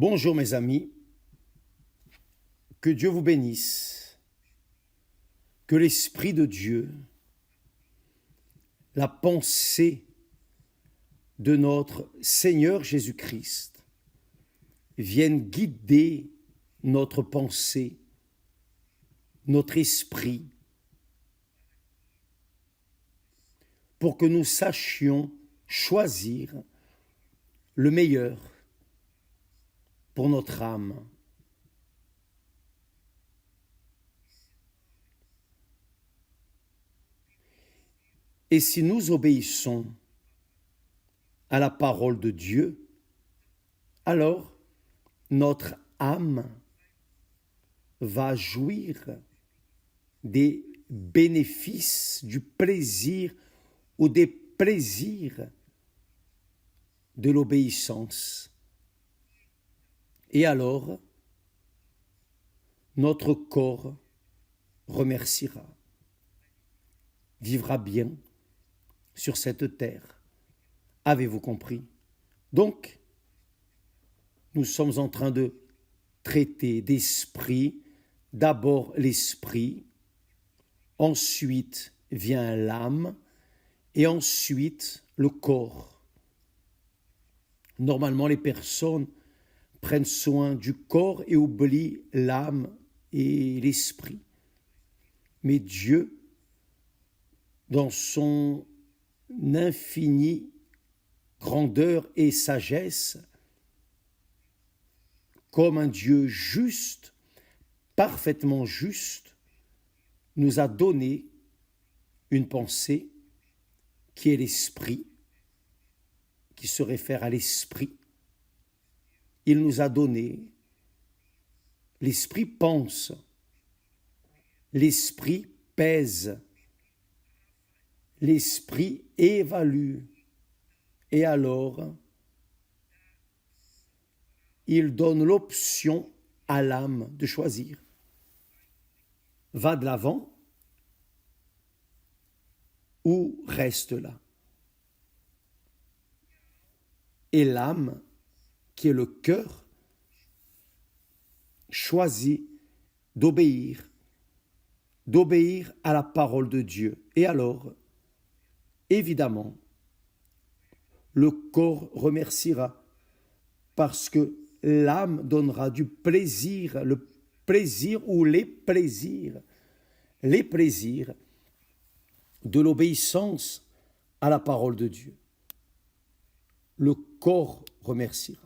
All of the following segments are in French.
Bonjour mes amis, que Dieu vous bénisse, que l'Esprit de Dieu, la pensée de notre Seigneur Jésus-Christ vienne guider notre pensée, notre esprit, pour que nous sachions choisir le meilleur pour notre âme. Et si nous obéissons à la parole de Dieu, alors notre âme va jouir des bénéfices, du plaisir ou des plaisirs de l'obéissance. Et alors, notre corps remerciera, vivra bien sur cette terre. Avez-vous compris? Donc, nous sommes en train de traiter d'esprit, d'abord l'esprit, ensuite vient l'âme et ensuite le corps. Normalement, les personnes prennent soin du corps et oublient l'âme et l'esprit. Mais Dieu, dans son infinie grandeur et sagesse, comme un Dieu juste, parfaitement juste, nous a donné une pensée qui est l'esprit, qui se réfère à l'esprit. Il nous a donné, l'esprit pense, l'esprit pèse, l'esprit évalue, et alors, il donne l'option à l'âme de choisir. Va de l'avant ou reste là. Et l'âme, qui est le cœur, choisit d'obéir à la parole de Dieu. Et alors, évidemment, le corps remerciera parce que l'âme donnera du plaisir, le plaisir ou les plaisirs de l'obéissance à la parole de Dieu. Le corps remerciera.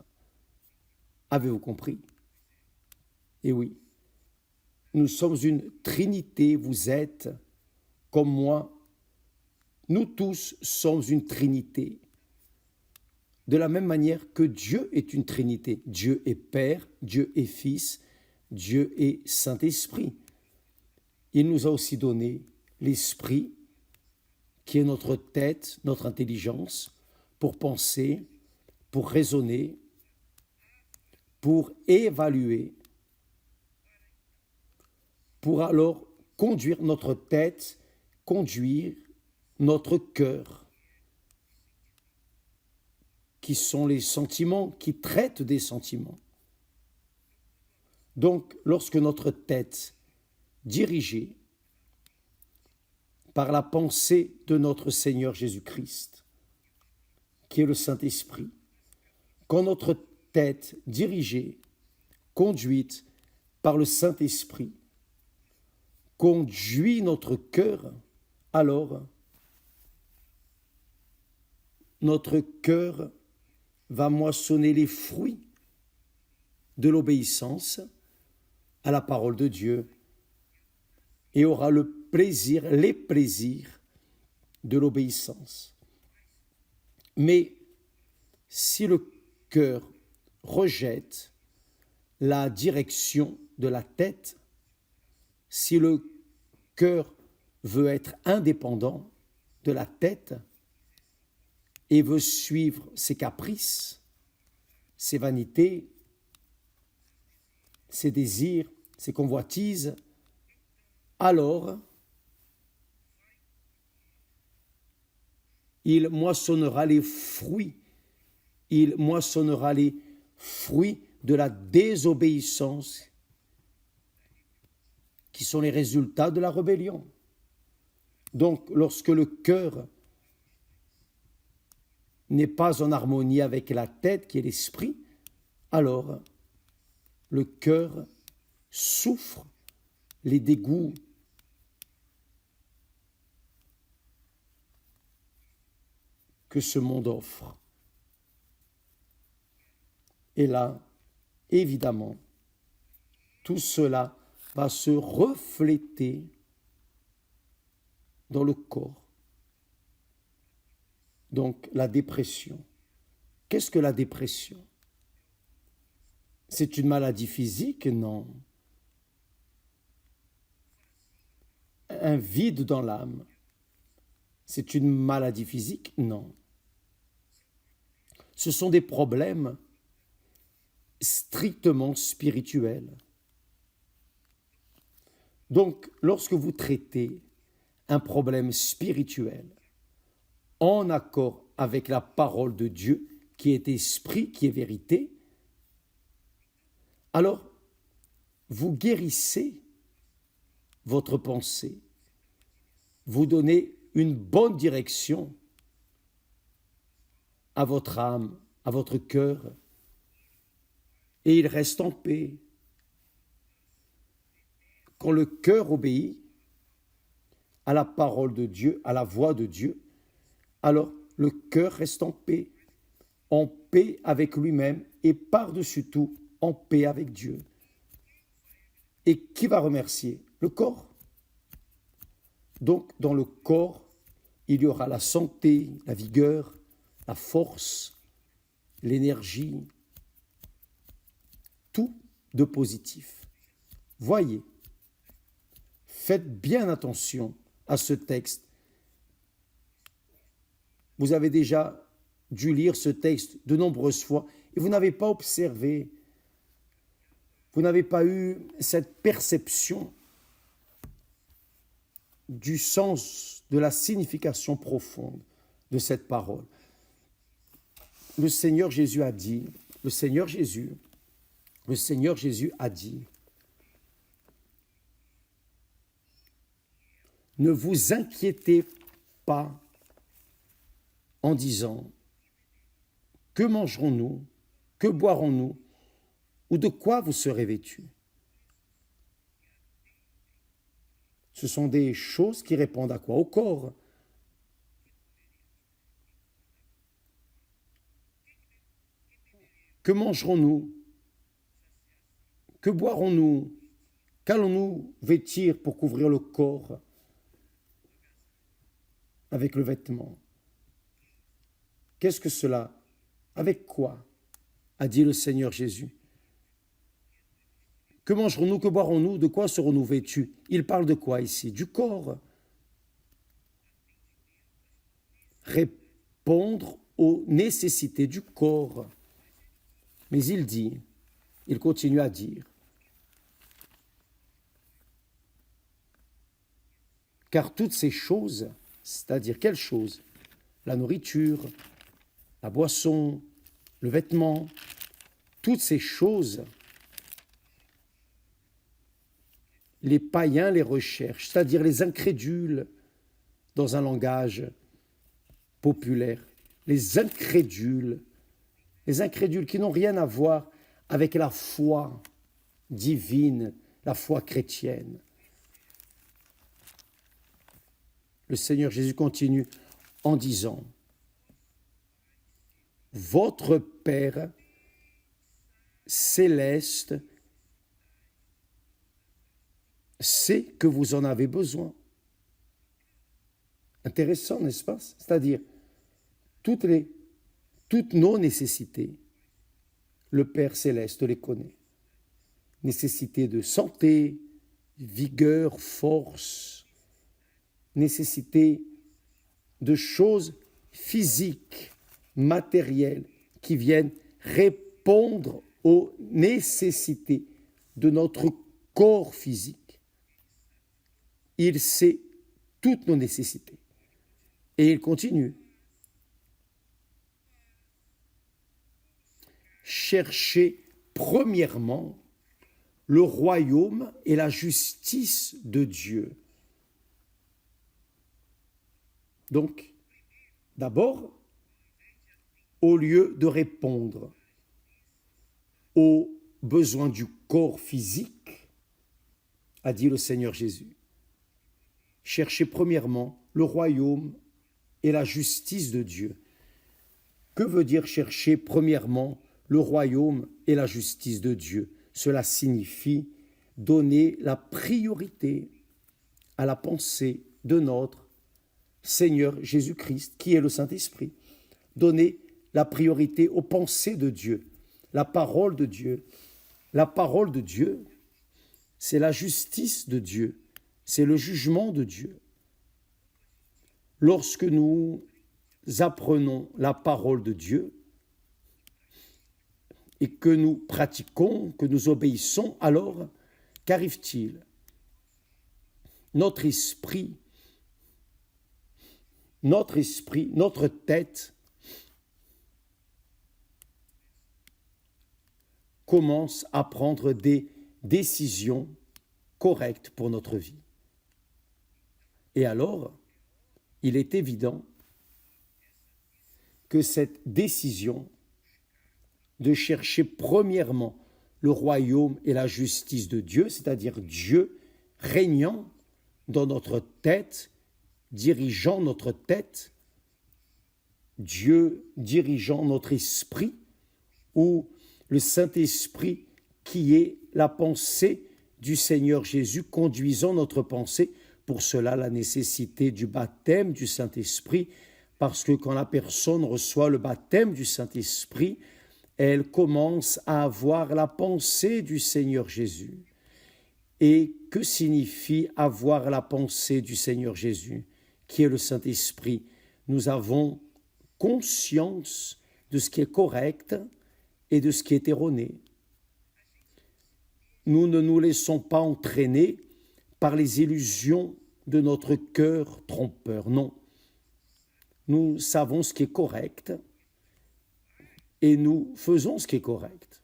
Avez-vous compris? Et oui, nous sommes une trinité, vous êtes comme moi, nous tous sommes une trinité. De la même manière que Dieu est une trinité. Dieu est Père, Dieu est Fils, Dieu est Saint-Esprit. Il nous a aussi donné l'Esprit, qui est notre tête, notre intelligence, pour penser, pour raisonner, pour évaluer, pour alors conduire notre tête, conduire notre cœur, qui sont les sentiments, qui traitent des sentiments. Donc, lorsque notre tête, dirigée par la pensée de notre Seigneur Jésus-Christ, qui est le Saint-Esprit, quand notre tête dirigée, conduite par le Saint-Esprit, conduit notre cœur, alors notre cœur va moissonner les fruits de l'obéissance à la parole de Dieu et aura le plaisir, les plaisirs de l'obéissance. Mais si le cœur rejette la direction de la tête, si le cœur veut être indépendant de la tête et veut suivre ses caprices, ses vanités, ses désirs, ses convoitises, alors il moissonnera les fruits. Il moissonnera les fruits de la désobéissance qui sont les résultats de la rébellion. Donc, lorsque le cœur n'est pas en harmonie avec la tête qui est l'esprit, alors le cœur souffre les dégoûts que ce monde offre. Et là, évidemment, tout cela va se refléter dans le corps. Donc, la dépression. Qu'est-ce que la dépression? C'est une maladie physique? Non. Un vide dans l'âme. C'est une maladie physique? Non. Ce sont des problèmes strictement spirituels. Donc, lorsque vous traitez un problème spirituel en accord avec la parole de Dieu, qui est esprit, qui est vérité, alors vous guérissez votre pensée, vous donnez une bonne direction à votre âme, à votre cœur, et il reste en paix. Quand le cœur obéit à la parole de Dieu, à la voix de Dieu, alors le cœur reste en paix avec lui-même et par-dessus tout, en paix avec Dieu. Et qui va remercier? Le corps. Donc, dans le corps, il y aura la santé, la vigueur, la force, l'énergie, tout de positif. Voyez, faites bien attention à ce texte. Vous avez déjà dû lire ce texte de nombreuses fois et vous n'avez pas observé, vous n'avez pas eu cette perception du sens, de la signification profonde de cette parole. Le Seigneur Jésus a dit, le Seigneur Jésus a dit, ne vous inquiétez pas en disant, que mangerons-nous, que boirons-nous, ou de quoi vous serez vêtus? Ce sont des choses qui répondent à quoi? Au corps. Que mangerons-nous? Que boirons-nous? Qu'allons-nous vêtir pour couvrir le corps avec le vêtement? Qu'est-ce que cela? Avec quoi? A dit le Seigneur Jésus. Que mangerons-nous? Que boirons-nous? De quoi serons-nous vêtus? Il parle de quoi ici? Du corps. Répondre aux nécessités du corps. Mais il continue à dire, car toutes ces choses, c'est-à-dire quelles choses? La nourriture, la boisson, le vêtement, toutes ces choses, les païens les recherchent, c'est-à-dire les incrédules, dans un langage populaire, les incrédules qui n'ont rien à voir avec la foi divine, la foi chrétienne. Le Seigneur Jésus continue en disant, votre Père céleste sait que vous en avez besoin. Intéressant, n'est-ce pas? C'est-à-dire, toutes nos nécessités, le Père céleste les connaît. Nécessité de santé, vigueur, force, nécessité de choses physiques, matérielles, qui viennent répondre aux nécessités de notre corps physique. Il sait toutes nos nécessités. Et il continue. Cherchez premièrement le royaume et la justice de Dieu. Donc, d'abord, au lieu de répondre aux besoins du corps physique, a dit le Seigneur Jésus, cherchez premièrement le royaume et la justice de Dieu. Que veut dire chercher premièrement le royaume et la justice de Dieu? Cela signifie donner la priorité à la pensée de notre Seigneur Jésus-Christ, qui est le Saint-Esprit. Donner la priorité aux pensées de Dieu, la parole de Dieu. La parole de Dieu, c'est la justice de Dieu, c'est le jugement de Dieu. Lorsque nous apprenons la parole de Dieu et que nous pratiquons, que nous obéissons, alors qu'arrive-t-il? Notre esprit, notre tête commence à prendre des décisions correctes pour notre vie. Et alors, il est évident que cette décision de chercher premièrement le royaume et la justice de Dieu, c'est-à-dire Dieu régnant dans notre tête, dirigeant notre tête, Dieu dirigeant notre esprit, ou le Saint-Esprit qui est la pensée du Seigneur Jésus conduisant notre pensée. Pour cela, la nécessité du baptême du Saint-Esprit, parce que quand la personne reçoit le baptême du Saint-Esprit, elle commence à avoir la pensée du Seigneur Jésus. Et que signifie avoir la pensée du Seigneur Jésus, qui est le Saint-Esprit? Nous avons conscience de ce qui est correct et de ce qui est erroné. Nous ne nous laissons pas entraîner par les illusions de notre cœur trompeur. Non. Nous savons ce qui est correct et nous faisons ce qui est correct.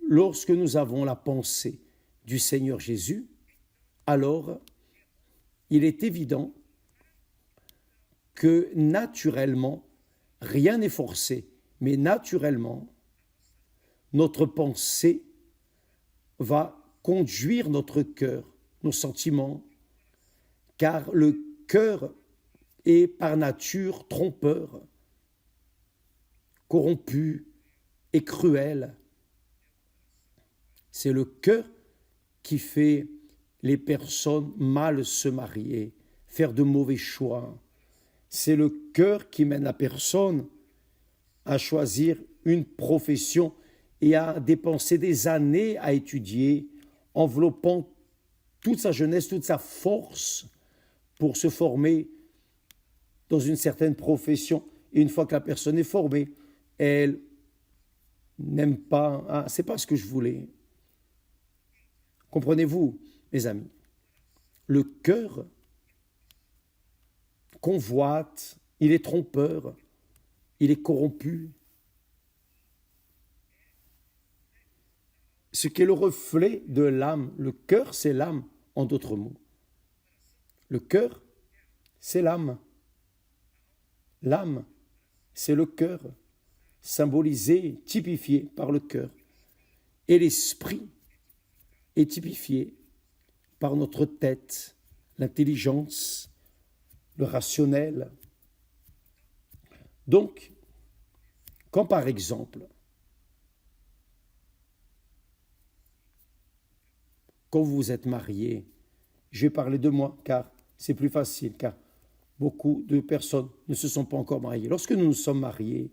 Lorsque nous avons la pensée du Seigneur Jésus, alors il est évident que naturellement, rien n'est forcé, mais naturellement, notre pensée va conduire notre cœur, nos sentiments, car le cœur est par nature trompeur, corrompu et cruel. C'est le cœur qui fait les personnes mal se marier, faire de mauvais choix. C'est le cœur qui mène la personne à choisir une profession et à dépenser des années à étudier, enveloppant toute sa jeunesse, toute sa force pour se former dans une certaine profession. Et une fois que la personne est formée, elle n'aime pas, c'est pas ce que je voulais. Comprenez-vous, mes amis? Le cœur convoite, il est trompeur, il est corrompu. Ce qui est le reflet de l'âme. Le cœur, c'est l'âme, en d'autres mots. Le cœur, c'est l'âme. L'âme, c'est le cœur, symbolisé, typifié par le cœur. Et l'esprit est typifié par notre tête, l'intelligence, le rationnel. Donc, quand par exemple, quand vous êtes marié, je vais parler de moi car c'est plus facile, car beaucoup de personnes ne se sont pas encore mariées. Lorsque nous nous sommes mariés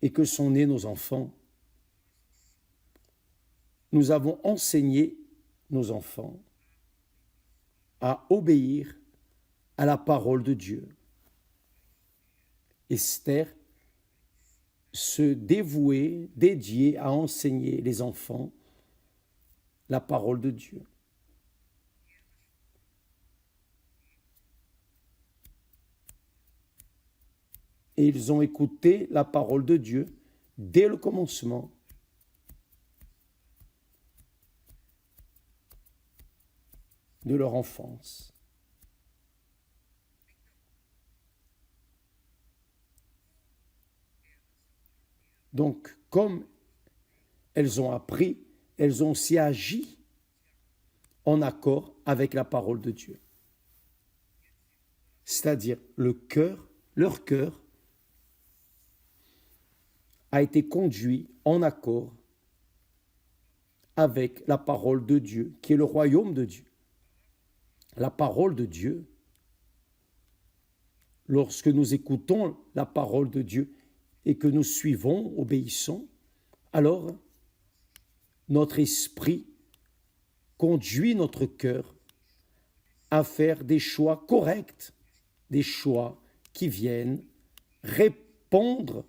et que sont nés nos enfants, nous avons enseigné nos enfants à obéir à la parole de Dieu. Esther se dévouait, dédiée à enseigner les enfants la parole de Dieu. Et ils ont écouté la parole de Dieu dès le commencement, de leur enfance. Donc, comme elles ont appris, elles ont aussi agi en accord avec la parole de Dieu. C'est-à-dire leur cœur a été conduit en accord avec la parole de Dieu, qui est le royaume de Dieu. La parole de Dieu, lorsque nous écoutons la parole de Dieu et que nous suivons, obéissons, alors notre esprit conduit notre cœur à faire des choix corrects, des choix qui viennent répondre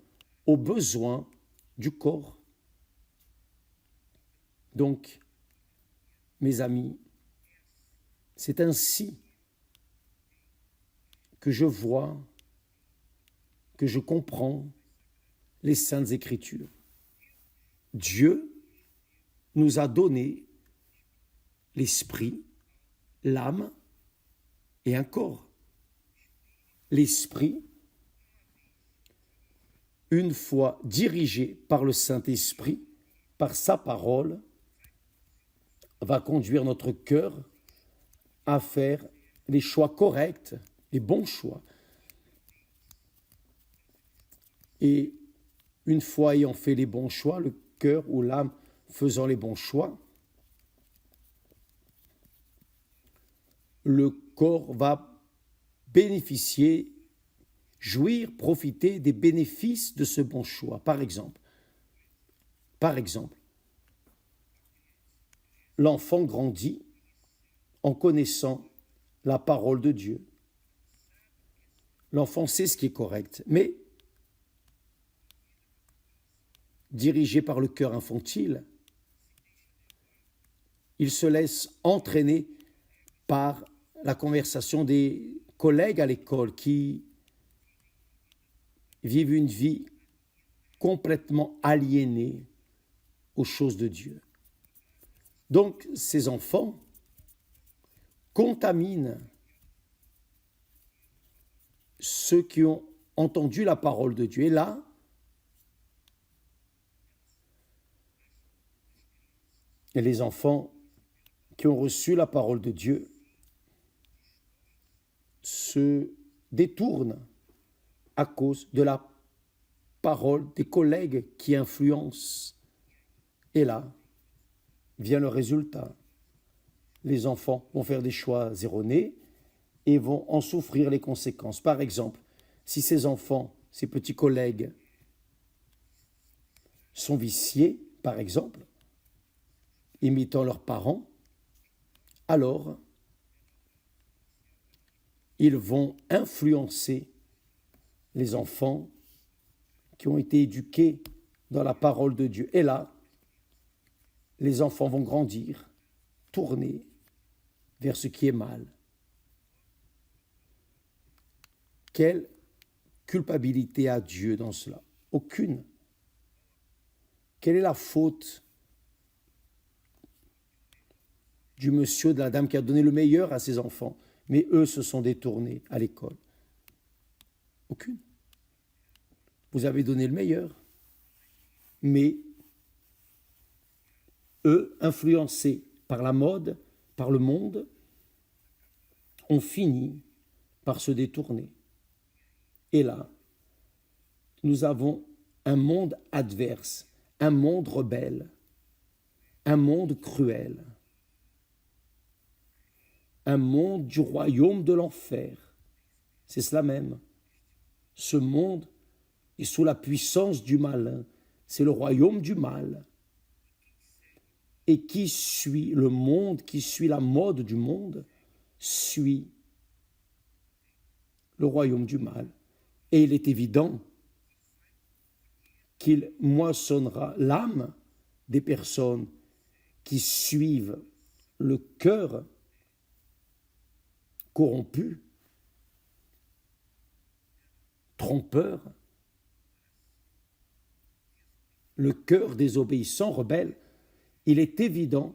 aux besoins du corps. Donc, mes amis, c'est ainsi que je vois, que je comprends les Saintes Écritures. Dieu nous a donné l'esprit, l'âme et un corps. L'esprit, une fois dirigé par le Saint-Esprit, par sa parole, va conduire notre cœur à faire les choix corrects, les bons choix. Et une fois ayant fait les bons choix, le cœur ou l'âme faisant les bons choix, le corps va bénéficier, jouir, profiter des bénéfices de ce bon choix. Par exemple, l'enfant grandit en connaissant la parole de Dieu. L'enfant sait ce qui est correct, mais dirigé par le cœur infantile, il se laisse entraîner par la conversation des collègues à l'école qui vivent une vie complètement aliénée aux choses de Dieu. Donc, ces enfants contaminent ceux qui ont entendu la parole de Dieu. Et là, les enfants qui ont reçu la parole de Dieu se détournent à cause de la parole des collègues qui influencent. Et là vient le résultat. Les enfants vont faire des choix erronés et vont en souffrir les conséquences. Par exemple, si ces enfants, ces petits collègues, sont viciés, par exemple, imitant leurs parents, alors ils vont influencer les enfants qui ont été éduqués dans la parole de Dieu. Et là, les enfants vont grandir, tourner vers ce qui est mal. Quelle culpabilité a Dieu dans cela? Aucune. Quelle est la faute du monsieur, de la dame qui a donné le meilleur à ses enfants, mais eux se sont détournés à l'école? Aucune. Vous avez donné le meilleur, mais eux, influencés par la mode, par le monde, ont fini par se détourner. Et là, nous avons un monde adverse, un monde rebelle, un monde cruel, un monde du royaume de l'enfer. C'est cela même. Ce monde est sous la puissance du malin. C'est le royaume du mal. Et qui suit le monde, qui suit la mode du monde, suit le royaume du mal. Et il est évident qu'il moissonnera l'âme des personnes qui suivent le cœur corrompu, trompeur, le cœur désobéissant, rebelle, il est évident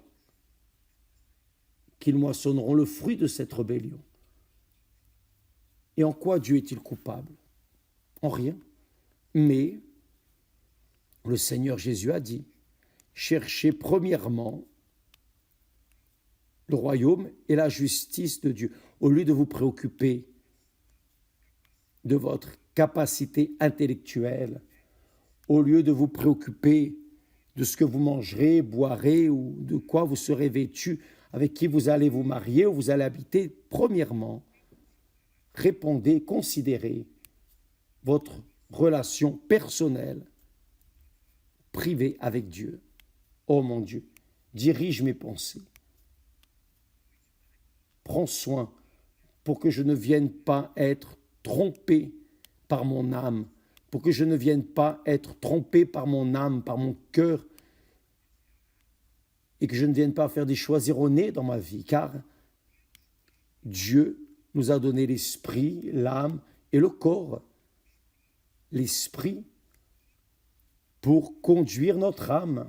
qu'ils moissonneront le fruit de cette rébellion. Et en quoi Dieu est-il coupable? En rien. Mais le Seigneur Jésus a dit, cherchez premièrement le royaume et la justice de Dieu, au lieu de vous préoccuper de votre capacité intellectuelle, au lieu de vous préoccuper de ce que vous mangerez, boirez ou de quoi vous serez vêtu, avec qui vous allez vous marier ou vous allez habiter. Premièrement, répondez, considérez votre relation personnelle, privée avec Dieu. Oh mon Dieu, dirige mes pensées. Prends soin pour que je ne vienne pas être trompé par mon âme, pour que je ne vienne pas être trompé par mon âme, par mon cœur, et que je ne vienne pas faire des choix erronés dans ma vie, car Dieu nous a donné l'esprit, l'âme et le corps. L'esprit pour conduire notre âme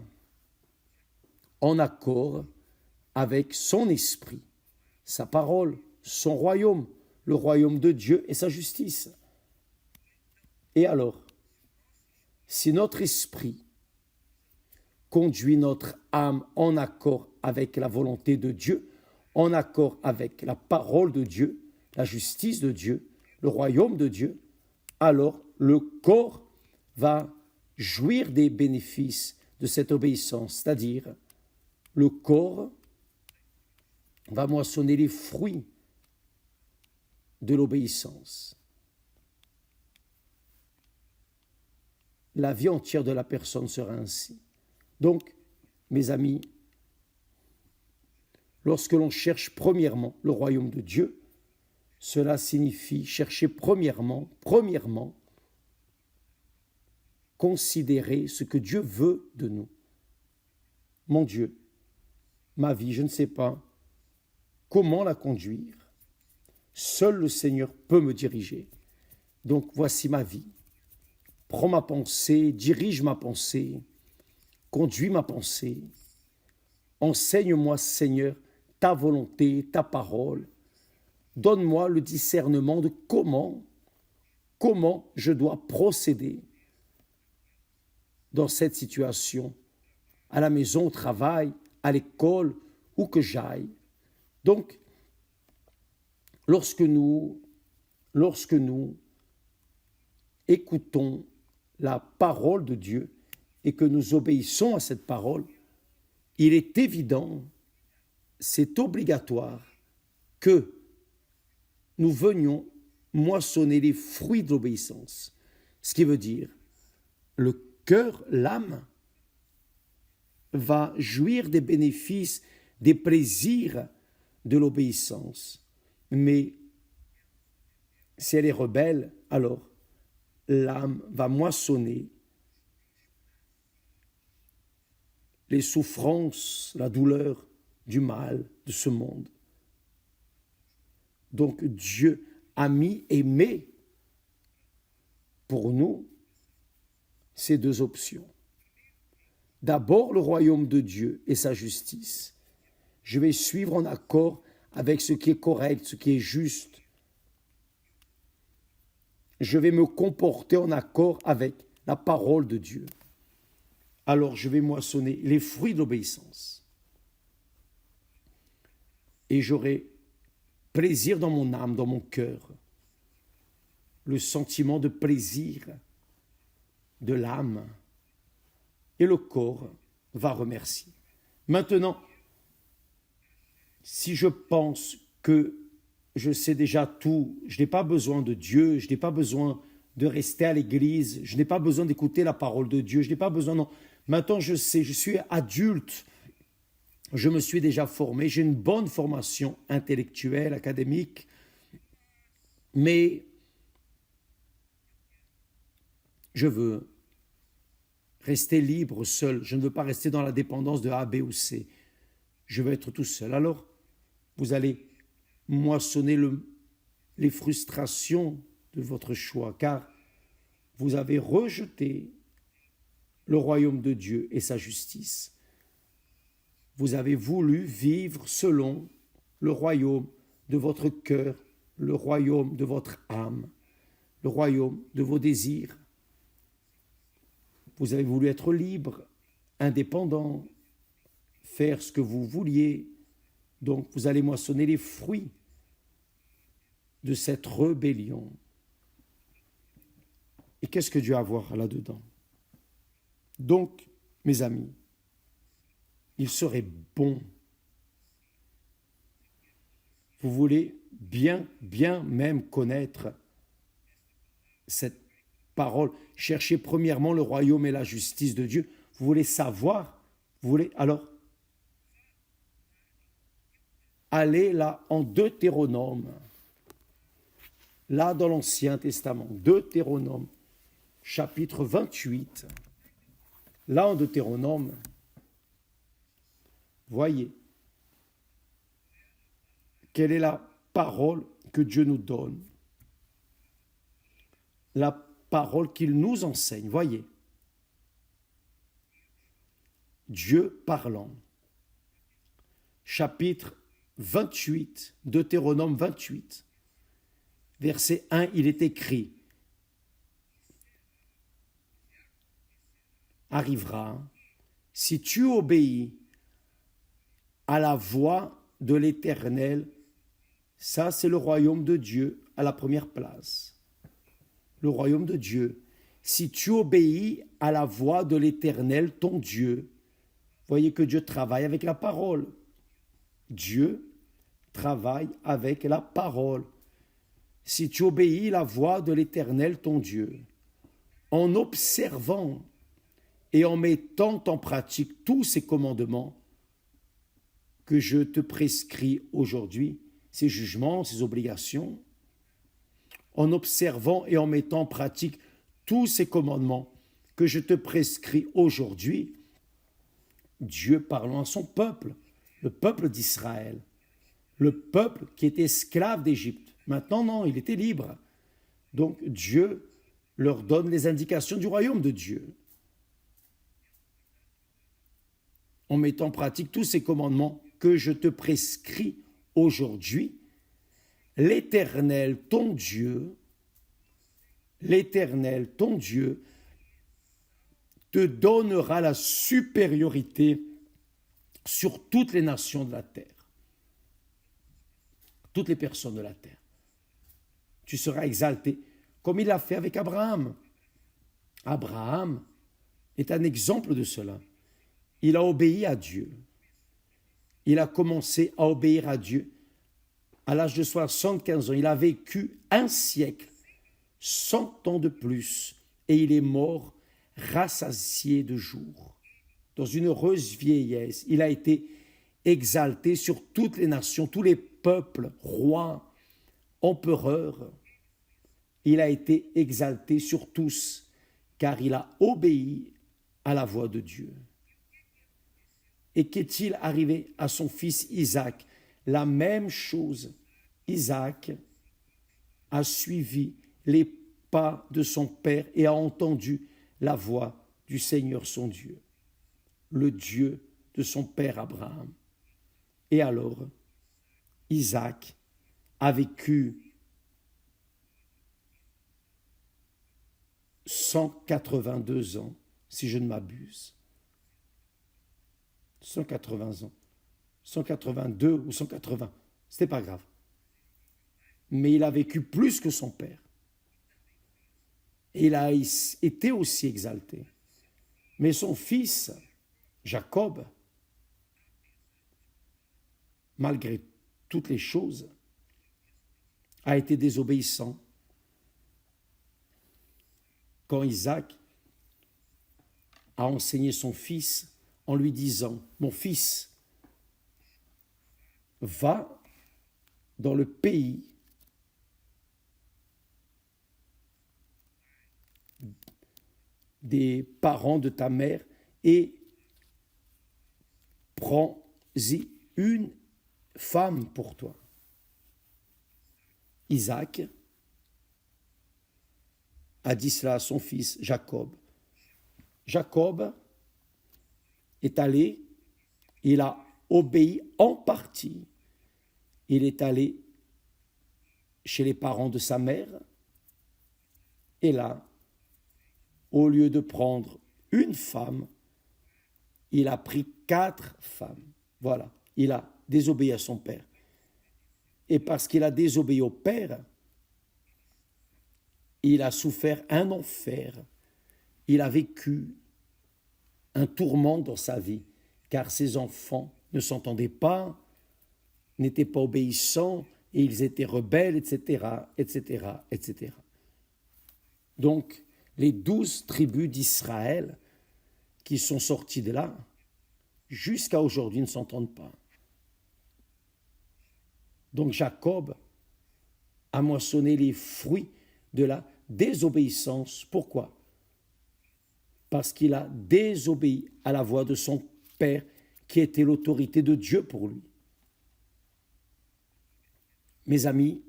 en accord avec son esprit, sa parole, son royaume, le royaume de Dieu et sa justice. Et alors, si notre esprit conduit notre âme en accord avec la volonté de Dieu, en accord avec la parole de Dieu, la justice de Dieu, le royaume de Dieu, alors le corps va jouir des bénéfices de cette obéissance, c'est-à-dire le corps va moissonner les fruits de l'obéissance. La vie entière de la personne sera ainsi. Donc, mes amis, lorsque l'on cherche premièrement le royaume de Dieu, cela signifie chercher premièrement, considérer ce que Dieu veut de nous. Mon Dieu, ma vie, je ne sais pas comment la conduire. Seul le Seigneur peut me diriger. Donc voici ma vie. Prends ma pensée, dirige ma pensée, conduis ma pensée. Enseigne-moi, Seigneur, ta volonté, ta parole. Donne-moi le discernement de comment je dois procéder dans cette situation, à la maison, au travail, à l'école, où que j'aille. Donc, lorsque nous écoutons la parole de Dieu et que nous obéissons à cette parole, il est évident, c'est obligatoire que nous venions moissonner les fruits de l'obéissance. Ce qui veut dire, le cœur, l'âme, va jouir des bénéfices, des plaisirs de l'obéissance. Mais si elle est rebelle, alors l'âme va moissonner les souffrances, la douleur du mal de ce monde. Donc Dieu a mis et met pour nous ces deux options. D'abord le royaume de Dieu et sa justice. Je vais suivre en accord avec ce qui est correct, ce qui est juste. Je vais me comporter en accord avec la parole de Dieu. Alors je vais moissonner les fruits de l'obéissance. Et j'aurai plaisir dans mon âme, dans mon cœur. Le sentiment de plaisir de l'âme. Et le corps va remercier. Maintenant, si je pense que je sais déjà tout, je n'ai pas besoin de Dieu, je n'ai pas besoin de rester à l'église, je n'ai pas besoin d'écouter la parole de Dieu, je n'ai pas besoin, non. Maintenant, je sais, je suis adulte, je me suis déjà formé, j'ai une bonne formation intellectuelle, académique, mais je veux rester libre, seul. Je ne veux pas rester dans la dépendance de A, B ou C. Je veux être tout seul. Alors, vous allez moissonner les frustrations de votre choix, car vous avez rejeté le royaume de Dieu et sa justice. Vous avez voulu vivre selon le royaume de votre cœur, le royaume de votre âme, le royaume de vos désirs. Vous avez voulu être libre, indépendant, faire ce que vous vouliez. Donc vous allez moissonner les fruits de cette rébellion. Et qu'est-ce que Dieu a à voir là-dedans? Donc, mes amis, il serait bon, vous voulez bien même connaître cette parole, cherchez premièrement le royaume et la justice de Dieu, vous voulez savoir, vous voulez alors aller là en Deutéronome, là dans l'Ancien Testament, Deutéronome, chapitre 28, là en Deutéronome, voyez, quelle est la parole que Dieu nous donne, la parole qu'il nous enseigne, voyez, Dieu parlant, chapitre 28, Deutéronome 28, verset 1, il est écrit, arrivera, si tu obéis à la voix de l'Éternel, ça c'est le royaume de Dieu à la première place. Le royaume de Dieu. Si tu obéis à la voix de l'Éternel, ton Dieu, voyez que Dieu travaille avec la parole. Dieu travaille avec la parole. Si tu obéis à la voix de l'Éternel, ton Dieu, en observant et en mettant en pratique tous ces commandements que je te prescris aujourd'hui, ces jugements, ces obligations, en observant et en mettant en pratique tous ces commandements que je te prescris aujourd'hui, Dieu parlant à son peuple, le peuple d'Israël, le peuple qui était esclave d'Égypte. Maintenant, non, il était libre. Donc Dieu leur donne les indications du royaume de Dieu. En mettant en pratique tous ces commandements que je te prescris aujourd'hui, l'Éternel, ton Dieu, te donnera la supériorité sur toutes les nations de la terre, toutes les personnes de la terre. Tu seras exalté, comme il l'a fait avec Abraham. Abraham est un exemple de cela. Il a obéi à Dieu. Il a commencé à obéir à Dieu à l'âge de 75 ans. Il a vécu un siècle, 100 ans de plus, et il est mort rassasié de jours. Dans une heureuse vieillesse, il a été exalté sur toutes les nations, tous les peuples, rois, empereurs. Il a été exalté sur tous, car il a obéi à la voix de Dieu. Et qu'est-il arrivé à son fils Isaac? La même chose. Isaac a suivi les pas de son père et a entendu la voix du Seigneur son Dieu, le Dieu de son père Abraham. Et alors, Isaac a vécu 182 ans, si je ne m'abuse. 180 ans. 182 ou 180, c'était pas grave. Mais il a vécu plus que son père. Et il a été aussi exalté. Mais son fils, Jacob, malgré toutes les choses, a été désobéissant. Quand Isaac a enseigné son fils en lui disant « Mon fils, va dans le pays des parents de ta mère et prends-y une femme pour toi. » Isaac a dit cela à son fils Jacob. Jacob est allé, il a obéi en partie. Il est allé chez les parents de sa mère, et là, au lieu de prendre une femme, il a pris 4 femmes. Voilà, il a désobéi à son père. Et parce qu'il a désobéi au père, il a souffert un enfer. Il a vécu un tourment dans sa vie, car ses enfants ne s'entendaient pas, n'étaient pas obéissants, et ils étaient rebelles, etc., etc., etc. Donc, les 12 tribus d'Israël qui sont sorties de là, jusqu'à aujourd'hui, ne s'entendent pas. Donc, Jacob a moissonné les fruits de la désobéissance. Pourquoi? Parce qu'il a désobéi à la voix de son père, qui était l'autorité de Dieu pour lui. Mes amis,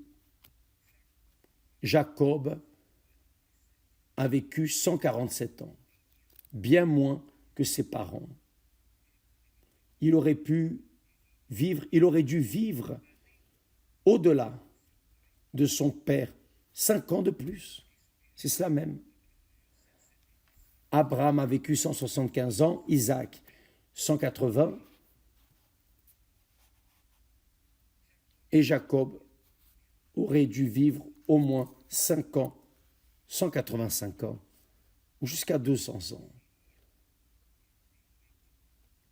Jacob a vécu 147 ans, bien moins que ses parents. Il aurait pu vivre, il aurait dû vivre au-delà de son père 5 ans de plus. C'est cela même. Abraham a vécu 175 ans, Isaac 180, et Jacob aurait dû vivre au moins 5 ans, 185 ans, ou jusqu'à 200 ans.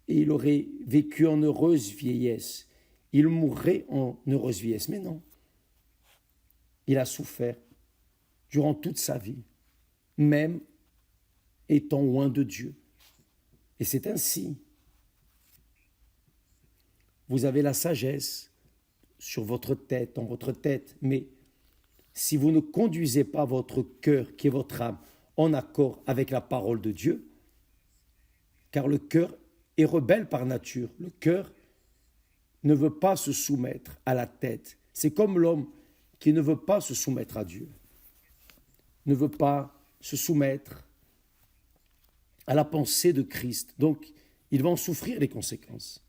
Et il aurait vécu en heureuse vieillesse. Il mourrait en heureuse vieillesse. Mais non, il a souffert durant toute sa vie, même étant loin de Dieu. Et c'est ainsi. Vous avez la sagesse sur votre tête, dans votre tête, mais si vous ne conduisez pas votre cœur, qui est votre âme, en accord avec la parole de Dieu, car le cœur est rebelle par nature, le cœur ne veut pas se soumettre à la tête. C'est comme l'homme qui ne veut pas se soumettre à Dieu, ne veut pas se soumettre à la pensée de Christ. Donc, il va en souffrir les conséquences.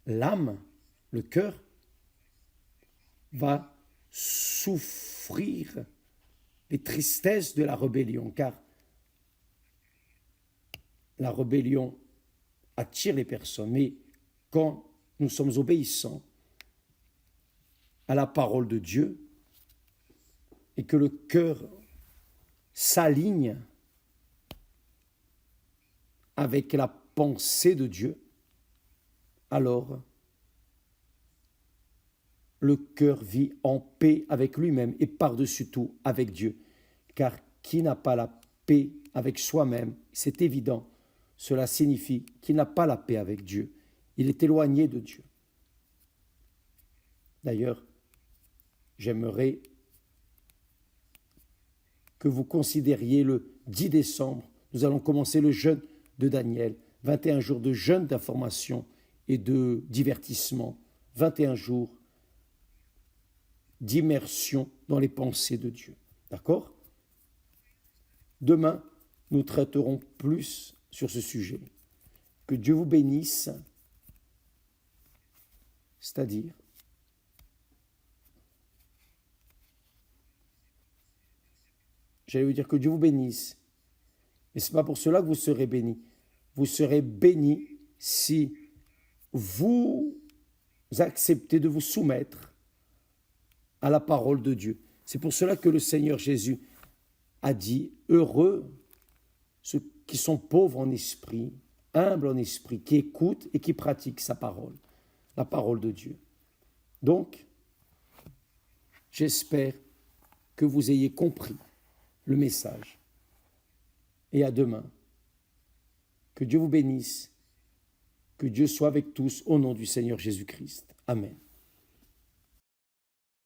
L'âme, le cœur, va souffrir les tristesses de la rébellion, car la rébellion attire les personnes. Mais quand nous sommes obéissants à la parole de Dieu et que le cœur s'aligne avec la pensée de Dieu, alors le cœur vit en paix avec lui-même et par-dessus tout avec Dieu. Car qui n'a pas la paix avec soi-même, c'est évident, cela signifie qu'il n'a pas la paix avec Dieu. Il est éloigné de Dieu. D'ailleurs, j'aimerais que vous considériez le 10 décembre, nous allons commencer le jeûne de Daniel, 21 jours de jeûne d'information et de divertissement, 21 jours d'immersion dans les pensées de Dieu. D'accord? Demain, nous traiterons plus sur ce sujet. Que Dieu vous bénisse, c'est-à-dire j'allais vous dire que Dieu vous bénisse, mais ce n'est pas pour cela que vous serez bénis. Vous serez bénis si vous acceptez de vous soumettre à la parole de Dieu. C'est pour cela que le Seigneur Jésus a dit, heureux ceux qui sont pauvres en esprit, humbles en esprit, qui écoutent et qui pratiquent sa parole, la parole de Dieu. Donc, j'espère que vous ayez compris le message. Et à demain. Que Dieu vous bénisse, que Dieu soit avec tous au nom du Seigneur Jésus-Christ. Amen.